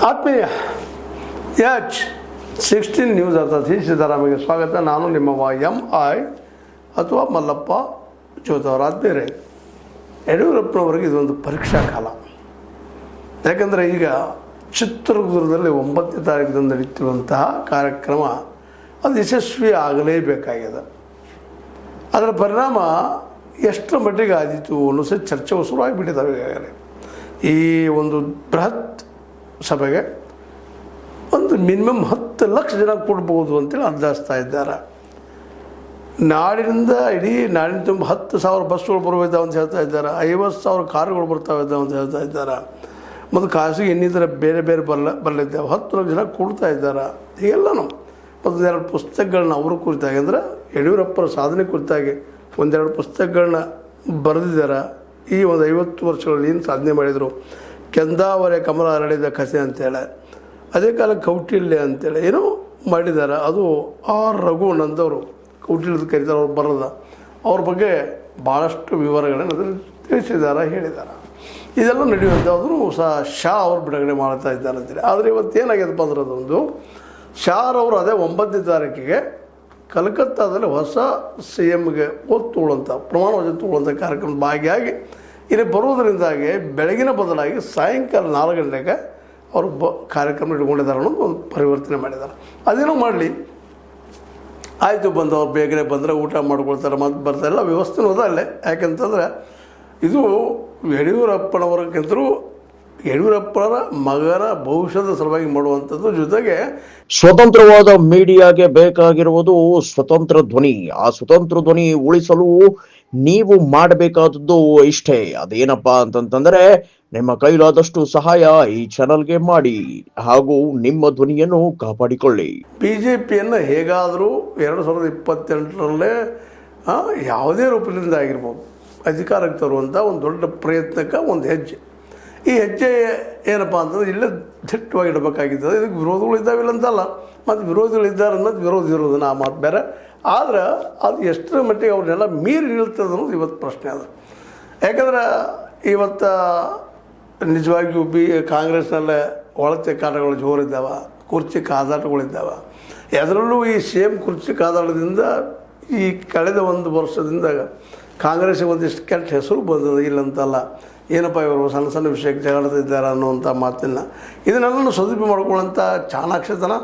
ಆತ್ಮೀಯ H16 news ಅರ್ಥಾತ್ ಸಿದ್ದರಾಮಯ್ಯ ಸ್ವಾಗತ. ನಾನು ನಿಮ್ಮವ MI ಅಥವಾ ಮಲ್ಲಪ್ಪ ಜೋತವರ. ಆತ್ಮೀಯರೇ, ಯಡಿಯೂರಪ್ಪನವರಿಗೆ ಇದೊಂದು ಪರೀಕ್ಷಾ ಕಾಲ. ಯಾಕಂದರೆ ಈಗ ಚಿತ್ರದುರ್ಗದಲ್ಲಿ 9ನೇ ತಾರೀಕಿನಿಂದ ನಡೀತಿರುವಂತಹ ಕಾರ್ಯಕ್ರಮ ಅದು ಯಶಸ್ವಿ ಆಗಲೇಬೇಕಾಗಿದೆ. ಅದರ ಪರಿಣಾಮ ಎಷ್ಟರ ಮಟ್ಟಿಗೆ ಆದೀತು ಅನ್ನೋ ಸಹ ಚರ್ಚೆ ಶುರುವಾಗಿಬಿಟ್ಟಿದ್ದಾವೆ. ಈಗಾಗಲೇ ಈ ಒಂದು ಬೃಹತ್ ಸಭೆಗೆ ಒಂದು ಮಿನಿಮಮ್ 10 ಲಕ್ಷ ಜನ ಕೊಡ್ಬೋದು ಅಂತೇಳಿ ಅಂದಾಜಿಸ್ತಾ ಇದ್ದಾರೆ. ನಾಡಿನಿಂದ ನಾಡಿನ ತುಂಬ 10,000 ಬಸ್ಗಳು ಬರುವಿದ್ದಾವೆ ಅಂತ ಹೇಳ್ತಾ ಇದ್ದಾರೆ, 50,000 ಕಾರುಗಳು ಬರ್ತಾವೆ ಅಂತ ಹೇಳ್ತಾ ಇದ್ದಾರೆ, ಮತ್ತು ಖಾಸಗಿ ಇನ್ನಿತರ ಬೇರೆ ಬೇರೆ ಬರಲಿದ್ದಾವೆ, 10 ಲಕ್ಷ ಜನ ಕೊಡ್ತಾ ಇದ್ದಾರೆ. ಹೀಗೆಲ್ಲನೂ ಒಂದೆರಡು ಪುಸ್ತಕಗಳನ್ನ ಅವರು ಕುರಿತಾಗಿ ಅಂದರೆ ಯಡಿಯೂರಪ್ಪರ ಸಾಧನೆ ಕುರಿತಾಗಿ ಒಂದೆರಡು ಪುಸ್ತಕಗಳನ್ನ ಬರೆದಿದ್ದಾರೆ. ಈ ಒಂದು 50 ವರ್ಷಗಳಲ್ಲಿ ಏನು ಸಾಧನೆ ಮಾಡಿದರು, ಕೆಂದಾವರೆ ಕಮಲ ಹರಡಿದ ಕಥೆ ಅಂತೇಳಿ, ಅದೇ ಕಾಲ ಕೌಟಿಲ್ಯ ಅಂತೇಳಿ ಏನೋ ಮಾಡಿದ್ದಾರೆ. ಅದು ಆರ್ ರಘುನಂದವರು ಕೌಟಿಲ್ಯದ ಕರೀತಾರೆ, ಅವ್ರು ಬರೋದ ಅವ್ರ ಬಗ್ಗೆ ಭಾಳಷ್ಟು ವಿವರಗಳನ್ನು ಅದರಲ್ಲಿ ತಿಳಿಸಿದ್ದಾರೆ, ಹೇಳಿದ್ದಾರೆ. ಇದೆಲ್ಲ ನಡೆಯುವಂಥದ್ದು ಸಹ ಶಾ ಅವರು ಬಿಡುಗಡೆ ಮಾಡ್ತಾ ಇದ್ದಾರೆ ಅಂತೇಳಿ. ಆದರೆ ಇವತ್ತೇನಾಗ್ಯದಪ್ಪ ಅಂದ್ರೆ ಅದೊಂದು ಶಾರವರು ಅದೇ 9ನೇ ತಾರೀಕಿಗೆ ಕಲ್ಕತ್ತಾದಲ್ಲಿ ಹೊಸ CMಗೆ ಓದ್ ತೊಗೊಳ್ಳೋಂಥ ಪ್ರಮಾಣ ವಚನ ತೊಗೊಳ್ಳೋಂಥ ಕಾರ್ಯಕ್ರಮದ ಭಾಗಿಯಾಗಿ ಇಲ್ಲಿ ಬರುವುದರಿಂದಾಗಿ ಬೆಳಗಿನ ಬದಲಾಗಿ ಸಾಯಂಕಾಲ 4 ಗಂಟೆಗೆ ಅವರು ಕಾರ್ಯಕ್ರಮ ಇಟ್ಕೊಂಡಿದ್ದಾರೆ ಅನ್ನೋದು ಒಂದು ಪರಿವರ್ತನೆ ಮಾಡಿದ್ದಾರೆ. ಅದೇನೋ ಮಾಡಲಿ, ಆಯಿತು, ಬಂದವ್ರು ಬೇಗನೆ ಬಂದರೆ ಊಟ ಮಾಡ್ಕೊಳ್ತಾರೆ, ಮತ್ತು ಬರ್ತಾರೆ, ಎಲ್ಲ ವ್ಯವಸ್ಥೆನೂ ಅದ ಅಲ್ಲೇ. ಯಾಕೆಂತಂದರೆ ಇದು ಯಡಿಯೂರಪ್ಪನವ್ರಿಗಿಂತಲೂ ಯಡಿಯೂರಪ್ಪನ ಮಗನ ಭವಿಷ್ಯದ ಸಲುವಾಗಿ ಮಾಡುವಂಥದ್ದು. ಜೊತೆಗೆ ಸ್ವತಂತ್ರವಾದ ಮೀಡಿಯಾಗೆ ಬೇಕಾಗಿರುವುದು ಸ್ವತಂತ್ರ ಧ್ವನಿ. ಆ ಸ್ವತಂತ್ರ ಧ್ವನಿ ಉಳಿಸಲು ನೀವು ಮಾಡಬೇಕಾದದ್ದು ಇಷ್ಟೇ. ಅದೇನಪ್ಪಾ ಅಂತಂತಂದ್ರೆ ನಿಮ್ಮ ಕೈಲಾದಷ್ಟು ಸಹಾಯ ಈ ಚಾನಲ್ಗೆ ಮಾಡಿ ಹಾಗೂ ನಿಮ್ಮ ಧ್ವನಿಯನ್ನು ಕಾಪಾಡಿಕೊಳ್ಳಿ. BJPಯನ್ನು ಹೇಗಾದರೂ 2028ರಲ್ಲೇ ಯಾವುದೇ ರೂಪದಿಂದ ಆಗಿರ್ಬೋದು ಅಧಿಕಾರಕ್ಕೆ ತರುವಂಥ ಒಂದು ದೊಡ್ಡ ಪ್ರಯತ್ನಕ್ಕೆ ಒಂದು ಹೆಜ್ಜೆ. ಈ ಹೆಜ್ಜೆ ಏನಪ್ಪ ಅಂತಂದ್ರೆ ಇಲ್ಲೇ ದಿಟ್ಟವಾಗಿ ಇಡಬೇಕಾಗಿರ್ತದೆ. ಇದಕ್ಕೆ ವಿರೋಧಗಳು ಇದ್ದಾವಿಲ್ಲ ಅಂತಲ್ಲ, ಮತ್ತು ವಿರೋಧಿಗಳಿದ್ದಾರೆ ಅನ್ನೋದು ವಿರೋಧ ಇರೋದನ್ನ ಆ ಮಾತು ಬೇರೆ. ಆದರೆ ಅದು ಎಷ್ಟರ ಮಟ್ಟಿಗೆ ಅವ್ರನ್ನೆಲ್ಲ ಮೀರಿ ನಿಲ್ತದೆ ಅನ್ನೋದು ಇವತ್ತು ಪ್ರಶ್ನೆ ಅದ. ಯಾಕಂದ್ರೆ ಇವತ್ತು ನಿಜವಾಗಿಯೂ ಕಾಂಗ್ರೆಸ್ನಲ್ಲೇ ಒಳತೆ ಕಾಟಗಳು ಜೋರಿದ್ದಾವೆ, ಕುರ್ಚಿ ಕಾದಾಟಗಳಿದ್ದಾವೆ. ಅದರಲ್ಲೂ ಈ ಸೇಮ್ ಕುರ್ಚಿ ಕಾದಾಟದಿಂದ ಈ ಕಳೆದ 1 ವರ್ಷದಿಂದ ಕಾಂಗ್ರೆಸ್ಸಿಗೆ ಒಂದಿಷ್ಟು ಕೆಟ್ಟ ಹೆಸರು ಬಂದದ, ಇಲ್ಲಂತಲ್ಲ. ಏನಪ್ಪ ಇವರು ಸಣ್ಣ ಸಣ್ಣ ವಿಷಯಕ್ಕೆ ಜಗಳದಿದ್ದಾರೆ ಅನ್ನುವಂಥ ಮಾತನ್ನು ಇದನ್ನೆಲ್ಲ ಸದುಪಯೋಗ ಮಾಡ್ಕೊಳ್ಳೋಂಥ ಚಾಣಾಕ್ಷತನ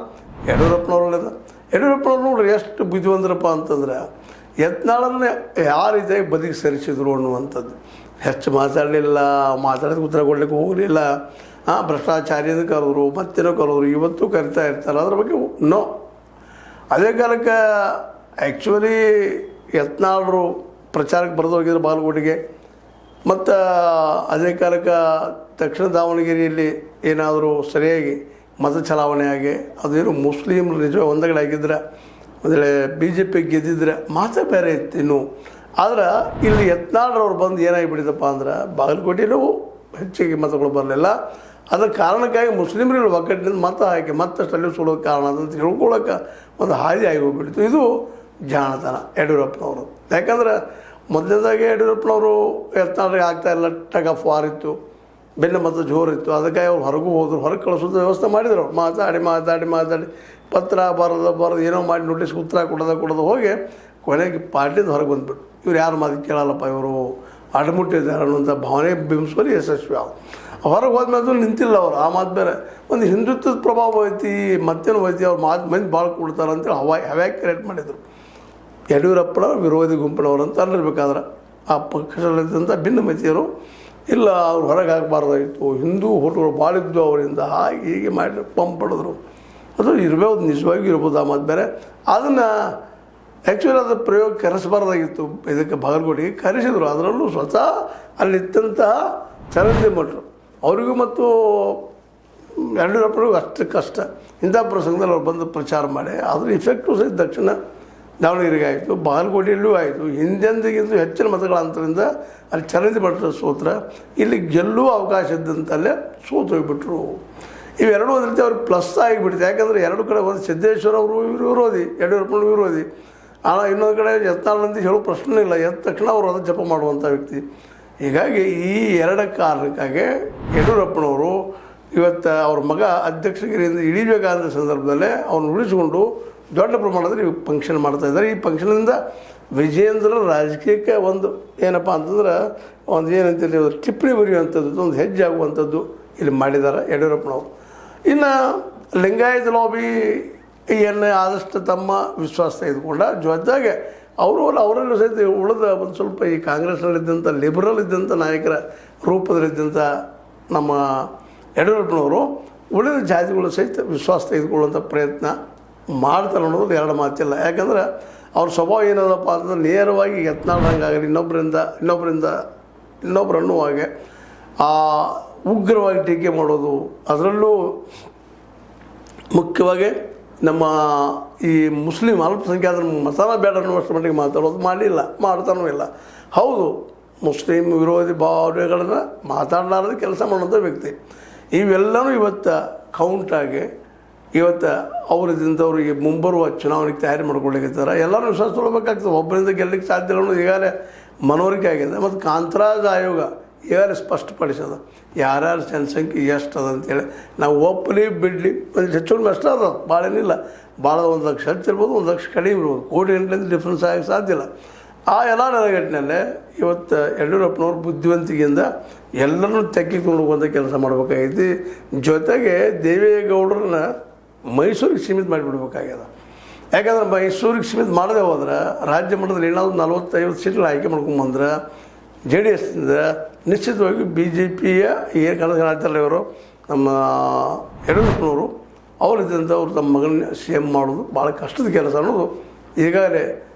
ಯಡಿಯೂರಪ್ಪನವ್ರಲ್ಲಿದೆ. ಯಡಿಯೂರಪ್ಪನವ್ರು ನೋಡ್ರಿ ಎಷ್ಟು ಬುದ್ಧಿವಂತರಪ್ಪ ಅಂತಂದ್ರೆ ಯತ್ನಾಳನ್ನೇ ಯಾವ ರೀತಿಯಾಗಿ ಬದಿಗೆ ಸರಿಸಿದ್ರು ಅನ್ನುವಂಥದ್ದು. ಹೆಚ್ಚು ಮಾತಾಡಲಿಲ್ಲ, ಮಾತಾಡಿದ ಉತ್ತರ ಕೊಡಲಿಕ್ಕೆ ಹೋಗಲಿಲ್ಲ. ಭ್ರಷ್ಟಾಚಾರಿಯಿಂದ ಕರೆದ್ರು, ಮತ್ತೇನೋ ಕರೆದ್ರು, ಇವತ್ತು ಕರಿತಾ ಇರ್ತಾರೆ. ಅದ್ರ ಬಗ್ಗೆ ನೋ. ಅದೇ ಕಾಲಕ್ಕೆ ಆ್ಯಕ್ಚುಲಿ ಯತ್ನಾಳರು ಪ್ರಚಾರಕ್ಕೆ ಬರೆದು ಹೋಗಿದ್ರು ಬಾಗಲಕೋಟೆಗೆ. ಮತ್ತು ಅದೇ ಕಾಲಕ್ಕೆ ದಕ್ಷಿಣ ದಾವಣಗೆರೆಯಲ್ಲಿ ಏನಾದರೂ ಸರಿಯಾಗಿ ಮತ ಚಲಾವಣೆ ಆಗಿ ಅದೇನು ಮುಸ್ಲಿಮ್ರು ನಿಜವಾಗಿ ಒಂದಗಡೆ ಆಗಿದ್ರೆ ಒಂದೇಳೆ BJP ಗೆದ್ದಿದ್ರೆ ಮಾತ್ರ ಬೇರೆ ಇತ್ತು ಇನ್ನು. ಆದ್ರೆ ಇಲ್ಲಿ ಯತ್ನಾಳರವ್ರು ಬಂದು ಏನಾಗಿಬಿಟ್ಟಿದಪ್ಪ ಅಂದ್ರೆ ಬಾಗಲಕೋಟೆಯಲ್ಲೂ ಹೆಚ್ಚಿಗೆ ಮತಗಳು ಬರಲಿಲ್ಲ. ಅದರ ಕಾರಣಕ್ಕಾಗಿ ಮುಸ್ಲಿಮರಲ್ಲಿ ಒಗ್ಗಟ್ಟಿನಿಂದ ಮತ ಹಾಕಿ ಮತ್ತಷ್ಟು ಅಲ್ಲಿ ಸುಡೋದು ಕಾರಣ ಅಂತ ತಿಳ್ಕೊಳ್ಳೋಕೆ ಒಂದು ಹಾದಿ ಆಗಿ ಹೋಗ್ಬಿಡ್ತು. ಇದು ಜಾಣತನ ಯಡಿಯೂರಪ್ಪನವರು. ಯಾಕಂದ್ರೆ ಮೊದಲನೇದಾಗೆ ಯಡಿಯೂರಪ್ಪನವರು ಯತ್ನಾಳರಿಗೆ ಆಗ್ತಾಯಿಲ್ಲ, ಟಗ್ ಆಫ್ ವಾರ್ ಇತ್ತು, ಬೆನ್ನ ಮತ್ತು ಜೋರಿತ್ತು. ಅದಕ್ಕಾಗಿ ಅವ್ರು ಹೊರಗೂ ಹೋದ್ರು, ಹೊರಗೆ ಕಳಿಸೋದು ವ್ಯವಸ್ಥೆ ಮಾಡಿದ್ರು. ಅವ್ರು ಮಾತಾಡಿ ಪತ್ರ ಬರೆದು ಏನೋ ಮಾಡಿ ನೋಟಿಸ್ ಉತ್ತರ ಕೊಡೋದು ಹೋಗಿ ಕೊನೆಗೆ ಪಾರ್ಟಿಯಿಂದ ಹೊರಗೆ ಬಂದುಬಿಟ್ಟು ಇವ್ರು ಯಾರು ಮಾತು ಕೇಳಲ್ಲಪ್ಪ, ಇವರು ಅಡಮುಟ್ಟಿದ್ದಾರೆ ಅನ್ನುವಂಥ ಭಾವನೆ ಬಿಂಬಿಸುವಲ್ಲಿ ಯಶಸ್ವಿ ಆಗ ಹೊರಗೆ ಹೋದ್ಮೇಲೆ ನಿಂತಿಲ್ಲ ಅವರು. ಆ ಮಾತು ಬೇರೆ ಒಂದು ಹಿಂದುತ್ವದ ಪ್ರಭಾವ ಐತಿ, ಮತ್ತೇನು ಐತಿ, ಅವ್ರು ಮಂದಿ ಭಾಳ ಕೊಡ್ತಾರೆ ಅಂತೇಳಿ ಹವ್ಯಾಕ್ ಕ್ರಿಯೇಟ್ ಮಾಡಿದರು. ಯಡಿಯೂರಪ್ಪನ ವಿರೋಧಿ ಗುಂಪಿನವರು ಅಂತ ಅಲ್ಲಿರ್ಬೇಕಾದ್ರೆ ಆ ಪಕ್ಷದಲ್ಲಿದ್ದಂಥ ಭಿನ್ನಮತಿಯರು ಇಲ್ಲ, ಅವ್ರು ಹೊರಗೆ ಹಾಕಬಾರ್ದಾಗಿತ್ತು, ಹಿಂದೂ ಹೋಟೆಲ್ಗಳು ಭಾಳ ಇದ್ದು ಅವರಿಂದ ಹೀಗೆ ಮಾಡಿ ಪಂಪ್ ಪಡೆದ್ರು. ಅದು ಇರಬಹುದು, ನಿಜವಾಗಿಯೂ ಇರ್ಬೋದು. ಆ ಮಾತು ಬೇರೆ. ಅದನ್ನು ಆ್ಯಕ್ಚುಲಿ ಅದು ಪ್ರಯೋಗ ಕರೆಸಬಾರ್ದಾಗಿತ್ತು. ಇದಕ್ಕೆ ಬಾಗಲಕೋಟೆಗೆ ಕರೆಸಿದ್ರು. ಅದರಲ್ಲೂ ಸ್ವತಃ ಅಲ್ಲಿದ್ದಂತಹ ಚರಂದಿ ಮಠರು ಅವರಿಗೂ ಮತ್ತು ಯಡಿಯೂರಪ್ಪನಿಗೂ ಅಷ್ಟು ಕಷ್ಟ. ಇಂಥ ಪ್ರಸಂಗದಲ್ಲಿ ಅವ್ರು ಬಂದು ಪ್ರಚಾರ ಮಾಡಿ ಅದ್ರ ಇಫೆಕ್ಟು ಸಹಿತ ದಕ್ಷಿಣ ದಾವಣಗೆರೆಗೆ ಆಯಿತು, ಬಾಗಲಕೋಟೆಯಲ್ಲೂ ಆಯಿತು. ಹಿಂದೆಂದಿಗಿಂತ ಹೆಚ್ಚಿನ ಮತಗಳ ಅಂತರಿಂದ ಅಲ್ಲಿ ಚರಂದಿ ಮಠದ ಸೋತ್ರ, ಇಲ್ಲಿ ಗೆಲ್ಲುವ ಅವಕಾಶ ಇದ್ದಂತಲ್ಲೇ ಸೋತು ಹೋಗಿಬಿಟ್ರು. ಇವೆರಡೂ ಒಂದು ರೀತಿ ಅವ್ರಿಗೆ ಪ್ಲಸ್ ಆಗಿಬಿಡ್ತು. ಯಾಕಂದರೆ ಎರಡು ಕಡೆ ಒಂದು ಸಿದ್ದೇಶ್ವರ ಅವರು ವಿರೋಧಿ, ಯಡಿಯೂರಪ್ಪನ ವಿರೋಧಿ. ஆனால் ಇನ್ನೊಂದು ಕಡೆ ಯತ್ನಾಳಂತ ಹೇಳೋ ಪ್ರಶ್ನೆ ಇಲ್ಲ, ಎದ್ದ ತಕ್ಷಣ ಅವರು ಅದು ಜಪ ಮಾಡುವಂಥ ವ್ಯಕ್ತಿ. ಹೀಗಾಗಿ ಈ 2 ಕಾರಣಕ್ಕಾಗಿ ಯಡಿಯೂರಪ್ಪನವರು ಇವತ್ತು ಅವ್ರ ಮಗ ಅಧ್ಯಕ್ಷಗಿರಿಯಿಂದ ಇಳಿಬೇಕಾದ ಸಂದರ್ಭದಲ್ಲೇ ಅವ್ನು ಉಳಿಸಿಕೊಂಡು ದೊಡ್ಡ ಪ್ರಮಾಣದಲ್ಲಿ ಫಂಕ್ಷನ್ ಮಾಡ್ತಾಯಿದ್ದಾರೆ. ಈ ಫಂಕ್ಷನಿಂದ ವಿಜಯೇಂದ್ರ ರಾಜಕೀಯಕ್ಕೆ ಒಂದು ಏನಪ್ಪ ಅಂತಂದ್ರೆ ಒಂದು ಏನಂತೇಳಿ ಟಿಪ್ಪಣಿ ಬರೆಯುವಂಥದ್ದು ಒಂದು ಹೆಜ್ಜೆ ಆಗುವಂಥದ್ದು ಇಲ್ಲಿ ಮಾಡಿದ್ದಾರೆ ಯಡಿಯೂರಪ್ಪನವರು. ಇನ್ನು ಲಿಂಗಾಯತ ಲಾಬಿಯನ್ನು ಆದಷ್ಟು ತಮ್ಮ ವಿಶ್ವಾಸ ತೆಗೆದುಕೊಂಡ ಜೊತೆಗೆ ಅವರಲ್ಲೂ ಸಹಿತ ಉಳಿದ ಒಂದು ಸ್ವಲ್ಪ ಈ ಕಾಂಗ್ರೆಸ್ನಲ್ಲಿದ್ದಂಥ ಲಿಬರಲ್ ಇದ್ದಂಥ ನಾಯಕರ ರೂಪದಲ್ಲಿದ್ದಂಥ ನಮ್ಮ ಯಡಿಯೂರಪ್ಪನವರು ಉಳಿದ ಜಾತಿಗಳು ಸಹಿತ ವಿಶ್ವಾಸ ತೆಗೆದುಕೊಳ್ಳುವಂಥ ಪ್ರಯತ್ನ ಮಾಡ್ತಾರೆ ಅನ್ನೋದು ಎರಡು ಮಾತಿಲ್ಲ. ಯಾಕಂದ್ರೆ ಅವ್ರ ಸ್ವಭಾವ ಏನದಪ್ಪ ಅಂತಂದ್ರೆ ನೇರವಾಗಿ ಯತ್ನಾಳಂಗಾಗಲಿ ಇನ್ನೊಬ್ಬರು ಅನ್ನುವಾಗೆ ಉಗ್ರವಾಗಿ ಟೀಕೆ ಮಾಡೋದು, ಅದರಲ್ಲೂ ಮುಖ್ಯವಾಗಿ ನಮ್ಮ ಈ ಮುಸ್ಲಿಂ ಅಲ್ಪಸಂಖ್ಯಾತರ ಮತಾನ ಬೇಡ ಅನ್ನುವಷ್ಟು ಮಟ್ಟಿಗೆ ಮಾತಾಡೋದು ಮಾಡ್ತಾನೂ ಇಲ್ಲ. ಹೌದು, ಮುಸ್ಲಿಂ ವಿರೋಧಿ ಭಾವನೆಗಳನ್ನು ಮಾತಾಡಲಾರದೆ ಕೆಲಸ ಮಾಡೋಂಥ ವ್ಯಕ್ತಿ. ಇವೆಲ್ಲವೂ ಇವತ್ತು ಕೌಂಟಾಗಿ ಇವತ್ತು ಅವರಿದ್ದಂಥವ್ರಿಗೆ ಮುಂಬರುವ ಚುನಾವಣೆಗೆ ತಯಾರಿ ಮಾಡ್ಕೊಳ್ಳಿಕ್ಕಿದ್ದಾರೆ. ಎಲ್ಲರೂ ವಿಶ್ವಾಸ ತೊಗೊಳ್ಬೇಕಾಗ್ತದೆ. ಒಬ್ಬರಿಂದ ಗೆಲ್ಲಕ್ಕೆ ಸಾಧ್ಯ ಇಲ್ಲ ಅನ್ನೋದು ಈಗಾಗಲೇ ಮನವರಿಕೆ ಆಗಿದೆ. ಮತ್ತು ಕಾಂತರಾಜ್ ಆಯೋಗ ಈಗಾಗಲೇ ಸ್ಪಷ್ಟಪಡಿಸೋದು ಯಾರ್ಯಾರ ಜನಸಂಖ್ಯೆ ಎಷ್ಟು ಅದ ಅಂತೇಳಿ. ನಾವು ಒಪ್ಪಲಿ ಬಿಡಲಿ ಒಂದು ಹೆಚ್ಚು ಅಷ್ಟೇ ಅದ, ಭಾಳ ಏನಿಲ್ಲ. ಭಾಳ 1 ಲಕ್ಷ ಹೆಚ್ಚಿರ್ಬೋದು, 1 ಲಕ್ಷ ಕಡಿಮೆ ಇರ್ಬೋದು, ಕೋಟಿ ಗಂಟೆಯಿಂದ ಡಿಫ್ರೆನ್ಸ್ ಆಗಕ್ಕೆ ಸಾಧ್ಯ ಇಲ್ಲ. ಆ ಎಲ್ಲ ನೆಲೆಗಟ್ಟಿನಲ್ಲೇ ಇವತ್ತು ಯಡಿಯೂರಪ್ಪನವ್ರ ಬುದ್ಧಿವಂತಿಕೆಯಿಂದ ಎಲ್ಲರನ್ನೂ ತೆಗೆದುಕೊಂಡು ಹೋಗುವಂಥ ಕೆಲಸ ಮಾಡಬೇಕಾಗೈತಿ. ಜೊತೆಗೆ ದೇವೇಗೌಡರನ್ನ ಮೈಸೂರಿಗೆ ಸೀಮಿತ ಮಾಡಿಬಿಡ್ಬೇಕಾಗ್ಯದ. ಯಾಕಂದ್ರೆ ಮೈಸೂರಿಗೆ ಸೀಮಿತ ಮಾಡದೆ ಹೋದ್ರೆ ರಾಜ್ಯ ಮಟ್ಟದಲ್ಲಿ ಏನಾದರೂ 40-50 ಸೀಟ್ಗಳು ಆಯ್ಕೆ ಮಾಡ್ಕೊಂಬಂದ್ರೆ JDSನಿಂದ ನಿಶ್ಚಿತವಾಗಿ BJPಯ ಏನು ಕನಸು ಇವರು ನಮ್ಮ ಯಡಿಯೂರಪ್ಪನವರು ಅವರಿದ್ದಂಥವ್ರು ತಮ್ಮ ಮಗನ CM ಮಾಡೋದು ಭಾಳ ಕಷ್ಟದ ಕೆಲಸ ಅನ್ನೋದು ಈಗಾಗಲೇ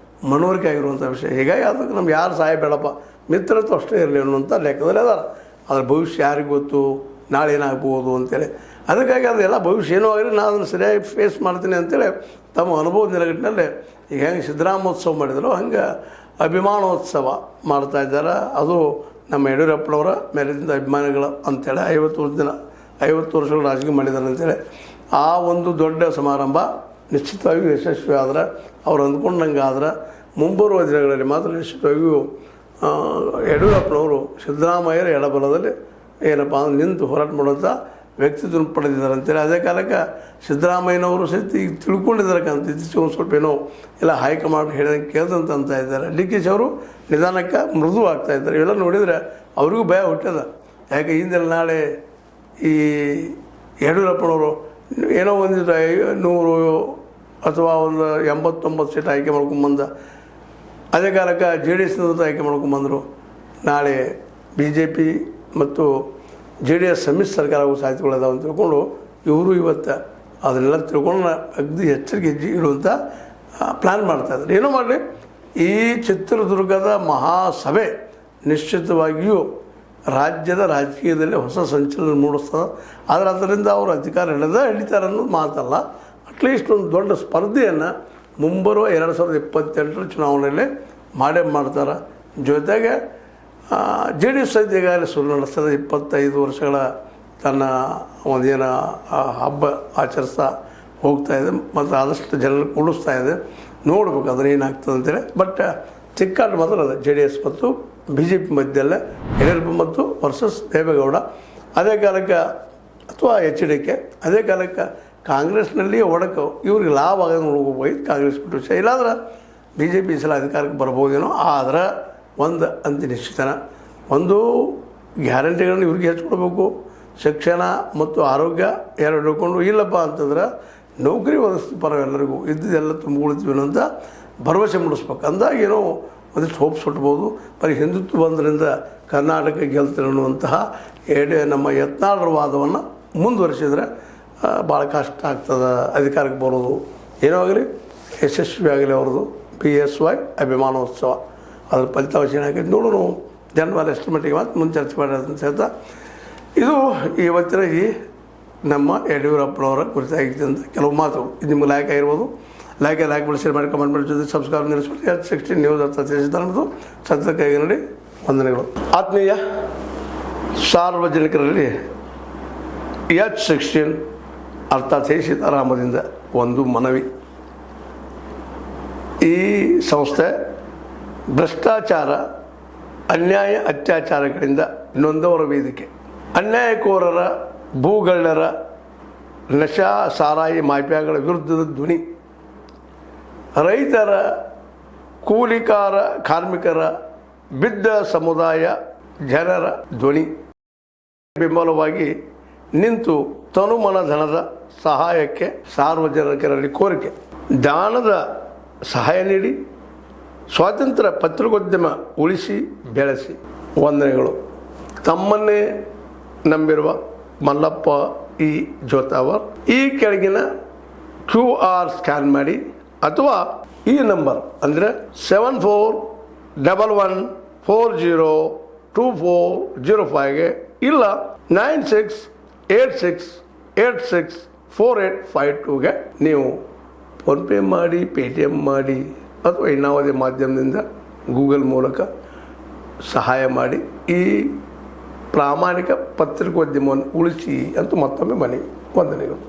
ಮನವರಿಕೆ ಆಗಿರುವಂಥ ವಿಷಯ. ಹೀಗಾಗಿ ಅದಕ್ಕೆ ನಮ್ಗೆ ಯಾರು ಸಹಾಯ ಬೇಡಪ್ಪ, ಮಿತ್ರತ್ವ ಅಷ್ಟೇ ಇರಲಿ ಅನ್ನುವಂಥ ಲೆಕ್ಕದಲ್ಲಿ ಅದಾರ. ಅದ್ರ ಭವಿಷ್ಯ ಯಾರಿಗೆ ಗೊತ್ತು, ನಾಳೆ ಏನಾಗ್ಬೋದು ಅಂತೇಳಿ. ಅದಕ್ಕಾಗಿ ಅದೆಲ್ಲ ಭವಿಷ್ಯ ಏನೋ ಆಗಲಿ ನಾನು ಅದನ್ನು ಸರಿಯಾಗಿ ಫೇಸ್ ಮಾಡ್ತೀನಿ ಅಂತೇಳಿ ತಮ್ಮ ಅನುಭವದ ನೆಲೆಗಟ್ಟಿನಲ್ಲಿ ಈಗ ಹೆಂಗೆ ಸಿದ್ದರಾಮೋತ್ಸವ ಮಾಡಿದ್ರು ಹಂಗೆ ಅಭಿಮಾನೋತ್ಸವ ಮಾಡ್ತಾಯಿದ್ದಾರೆ. ಅದು ನಮ್ಮ ಯಡಿಯೂರಪ್ಪನವರ ಮೇಲಿಂದ ಅಭಿಮಾನಿಗಳು ಅಂತೇಳಿ 50 ವರ್ಷಗಳು ರಾಜಕೀಯ ಮಾಡಿದ್ದಾರೆ ಅಂತೇಳಿ ಆ ಒಂದು ದೊಡ್ಡ ಸಮಾರಂಭ ನಿಶ್ಚಿತವಾಗಿಯೂ ಯಶಸ್ವಿ ಆದ್ರೆ, ಅವ್ರು ಅಂದ್ಕೊಂಡಂಗೆ ಆದ್ರೆ ಮುಂಬರುವ ದಿನಗಳಲ್ಲಿ ಮಾತ್ರ ನಿಶ್ಚಿತವಾಗಿಯೂ ಯಡಿಯೂರಪ್ಪನವರು ಸಿದ್ದರಾಮಯ್ಯರ ಎಡಬಲದಲ್ಲಿ ಏನಪ್ಪ ಅಂದ್ರೆ ನಿಂತು ಹೋರಾಟ ಮಾಡುವಂಥ ವ್ಯಕ್ತಿತ್ವ ಪಡೆದಿದ್ದಾರೆ ಅಂತೇಳಿ. ಅದೇ ಕಾಲಕ್ಕೆ ಸಿದ್ದರಾಮಯ್ಯನವರು ಸಹಿತ ಈಗ ತಿಳ್ಕೊಂಡಿದ್ದಾರೆ ಅಂತ ಇತ್ತೀಚೆಗೆ ಒಂದು ಸ್ವಲ್ಪ ಏನೋ ಇಲ್ಲ ಹೈಕಮಾಂಡ್ ಹೇಳಿದಂಗೆ ಕೇಳ್ದಂತ ಅಂತ ಇದ್ದಾರೆ. DK ಅವರು ನಿಧಾನಕ್ಕೆ ಮೃದು ಆಗ್ತಾಯಿದ್ದಾರೆ. ಇವೆಲ್ಲ ನೋಡಿದರೆ ಅವ್ರಿಗೂ ಭಯ ಹುಟ್ಟದ. ಯಾಕೆ ಹಿಂದೆಲ್ಲ ನಾಳೆ ಈ ಯಡಿಯೂರಪ್ಪನವರು ಏನೋ ಒಂದು 100 ಅಥವಾ ಒಂದು 80-90 ಸೀಟ್ ಆಯ್ಕೆ ಮಾಡ್ಕೊಂಬಂದ. ಅದೇ ಕಾಲಕ್ಕೆ JDSನಿಂದ ಆಯ್ಕೆ ಮಾಡ್ಕೊಂಬಂದರು. ನಾಳೆ BJP ಮತ್ತು JDS ಸಮ್ಮಿಶ್ರ ಸರ್ಕಾರ ಆಗೋ ಸಾಧ್ಯತೆಗಳದಾವ ಅಂತ ತಿಳ್ಕೊಂಡು ಇವರು ಇವತ್ತು ಅದನ್ನೆಲ್ಲ ತಿಳ್ಕೊಂಡು ಅಗ್ದಿ ಎಚ್ಚರಿಕೆ ಹೆಜ್ಜೆ ಇಡುವಂಥ ಪ್ಲ್ಯಾನ್ ಮಾಡ್ತಾಯಿದ್ದಾರೆ. ಏನೋ ಮಾಡಲಿ, ಈ ಚಿತ್ರದುರ್ಗದ ಮಹಾಸಭೆ ನಿಶ್ಚಿತವಾಗಿಯೂ ರಾಜ್ಯದ ರಾಜಕೀಯದಲ್ಲಿ ಹೊಸ ಸಂಚಲನ ಮೂಡಿಸ್ತದೆ. ಆದರೆ ಅದರಿಂದ ಅವರು ಅಧಿಕಾರ ಹಿಡಿತಾರೆ ಅನ್ನೋದು ಮಾತಲ್ಲ. ಅಟ್ಲೀಸ್ಟ್ ಒಂದು ದೊಡ್ಡ ಸ್ಪರ್ಧೆಯನ್ನು ಮುಂಬರುವ 2028 ಚುನಾವಣೆಯಲ್ಲಿ ಮಾಡ್ತಾರೆ. ಜೊತೆಗೆ JDS ಸಹಿತ ಈಗಾಗಲೇ ಸುಳ್ಳು ನಡೆಸ್ತದೆ. 25 ವರ್ಷಗಳ ತನ್ನ ಒಂದೇನು ಹಬ್ಬ ಆಚರಿಸ್ತಾ ಹೋಗ್ತಾಯಿದೆ ಮತ್ತು ಆದಷ್ಟು ಜನರು ಕೂಡಿಸ್ತಾ ಇದೆ. ನೋಡ್ಬೇಕು ಅದನ್ನು ಏನಾಗ್ತದೆ ಅಂತೇಳಿ. ಬಟ್ ಚಿಕ್ಕಾಟ ಮಾತ್ರ ಅದು JDS ಮತ್ತು BJP ಮಧ್ಯದಲ್ಲೇ ಯಡಿಯೂರಪ್ಪ ಮತ್ತು ವರ್ಸಸ್ ದೇವೇಗೌಡ. ಅದೇ ಕಾಲಕ್ಕೆ ಅಥವಾ HDK, ಅದೇ ಕಾಲಕ್ಕೆ ಕಾಂಗ್ರೆಸ್ನಲ್ಲಿ ಒಡಕು ಇವ್ರಿಗೆ ಲಾಭ ಆಗೋದು ನೋಡ್ಕೋಬೋಗಿತ್ತು ಕಾಂಗ್ರೆಸ್ ಬಿಟ್ಟು ವಿಷಯ. ಇಲ್ಲಾಂದ್ರೆ BJP ಈ ಸಲ ಅಧಿಕಾರಕ್ಕೆ ಬರ್ಬೋದೇನೋ. ಆದರೆ ಒಂದು ಅಂತಿ ನಿಶ್ಚಿತನ, ಒಂದು ಗ್ಯಾರಂಟಿಗಳನ್ನು ಇವ್ರಿಗೆ ಹೆಚ್ಚಿಕೊಡ್ಬೇಕು. ಶಿಕ್ಷಣ ಮತ್ತು ಆರೋಗ್ಯ ಎರಡು ಹಿಡ್ಕೊಂಡು ಇಲ್ಲಪ್ಪ ಅಂತಂದ್ರೆ ನೌಕರಿ ಒದಗಿಸ್ತು ಪರವೆಲ್ಲರಿಗೂ ಇದ್ದಿದ್ದೆಲ್ಲ ತುಂಬಿಕೊಳ್ತೀವಿ ಅಂತ ಭರವಸೆ ಮೂಡಿಸ್ಬೇಕು. ಅಂದಾಗ ಏನೋ ಒಂದಿಷ್ಟು ಹೋಪ್ಸ್ ಹುಟ್ಬೋದು. ಬರೀ ಹಿಂದುತ್ವ ಬಂದ್ರಿಂದ ಕರ್ನಾಟಕ ಗೆಲ್ತಾರೆ ಅನ್ನುವಂತಹ ನಮ್ಮ ಯತ್ನಾಳರ ವಾದವನ್ನು ಮುಂದುವರಿಸಿದರೆ ಭಾಳ ಕಷ್ಟ ಆಗ್ತದೆ ಅಧಿಕಾರಕ್ಕೆ ಬರೋದು. ಏನೋ ಆಗಲಿ ಯಶಸ್ವಿ ಆಗಲಿ ಅವ್ರದ್ದು PSY ಅಭಿಮಾನೋತ್ಸವ. ಅದ್ರ ಫಲಿತಾಂಶ ಏನಾಗಿದ್ದು ನೋಡೋಣ. ಜನವರಿ ಎಷ್ಟು ಮಟ್ಟಿಗೆ ಮಾತ್ರ ಮುಂದೆ ಚರ್ಚೆ ಮಾಡೋದು ಅಂತ ಹೇಳ್ತಾ ಇದು ಇವತ್ತಿನ ಈ ನಮ್ಮ ಯಡಿಯೂರಪ್ಪನವರ ಕುರಿತಾಗಿದ್ದಂಥ ಕೆಲವು ಮಾತುಗಳು. ಇದು ನಿಮ್ಗೆ ಲೈಕ್ ಆಗಿರ್ಬೋದು. ಲೈಕ್ ಮಾಡಿ ಶೇರ್ ಮಾಡಿ ಕಮೆಂಟ್ ಮಾಡಿ ಜೊತೆ ಸಬ್ಸ್ಕ್ರೈಬ್ ನಿಲ್ಲಿಸ್ಬಿಟ್ಟು H16 ನ್ಯೂಸ್ ಅರ್ಥ ತಿಳಿಸಿದ್ದು ಸತ್ಯಕ್ಕಾಗಿ ನೋಡಿ ವಂದನೆಗಳು. ಆತ್ಮೀಯ ಸಾರ್ವಜನಿಕರಲ್ಲಿ H16 ಅರ್ಥಾತ್ ಸೀತಾರಾಮದಿಂದ ಒಂದು ಮನವಿ. ಈ ಸಂಸ್ಥೆ ಭ್ರಷ್ಟಾಚಾರ, ಅನ್ಯಾಯ, ಅತ್ಯಾಚಾರಗಳಿಂದ ನೊಂದವರ ವೇದಿಕೆ. ಅನ್ಯಾಯಕೋರರ ಭೂಗಳ್ಳರ ನಶಾ ಸಾರಾಯಿ ಮಾಫಿಯಾಗಳ ವಿರುದ್ಧದ ಧ್ವನಿ, ರೈತರ ಕೂಲಿಕಾರ ಕಾರ್ಮಿಕರ ಬಿದ್ದ ಸಮುದಾಯ ಜನರ ಧ್ವನಿ ಬೆಂಬಲವಾಗಿ ನಿಂತು ತನುಮನ ಧನದ ಸಹಾಯಕ್ಕೆ ಸಾರ್ವಜನಿಕರಲ್ಲಿ ಕೋರಿಕೆ. ದಾನದ ಸಹಾಯ ನೀಡಿ ಸ್ವಾತಂತ್ರ್ಯ ಪತ್ರಿಕೋದ್ಯಮ ಉಳಿಸಿ ಬೆಳೆಸಿ. ವಂದನೆಗಳು. ತಮ್ಮನ್ನೇ ನಂಬಿರುವ ಮಲ್ಲಪ್ಪ ಇ ಜೋತಾವರ್. ಈ ಕೆಳಗಿನ QR ಸ್ಕ್ಯಾನ್ ಮಾಡಿ ಅಥವಾ ಈ ನಂಬರ್ ಅಂದರೆ 7411402405ಗೆ ಇಲ್ಲ 9686864852ಗೆ ನೀವು ಫೋನ್ಪೇ ಮಾಡಿ, ಪೇಟಿಎಮ್ ಮಾಡಿ ಅಥವಾ ಇನ್ನಾವುದೇ ಮಾಧ್ಯಮದಿಂದ ಗೂಗಲ್ ಮೂಲಕ ಸಹಾಯ ಮಾಡಿ ಈ ಪ್ರಾಮಾಣಿಕ ಪತ್ರಿಕೋದ್ಯಮವನ್ನು ಉಳಿಸಿ ಅಂತ ಮತ್ತೊಮ್ಮೆ ಮನವಿ. ವಂದನೆಗಳು.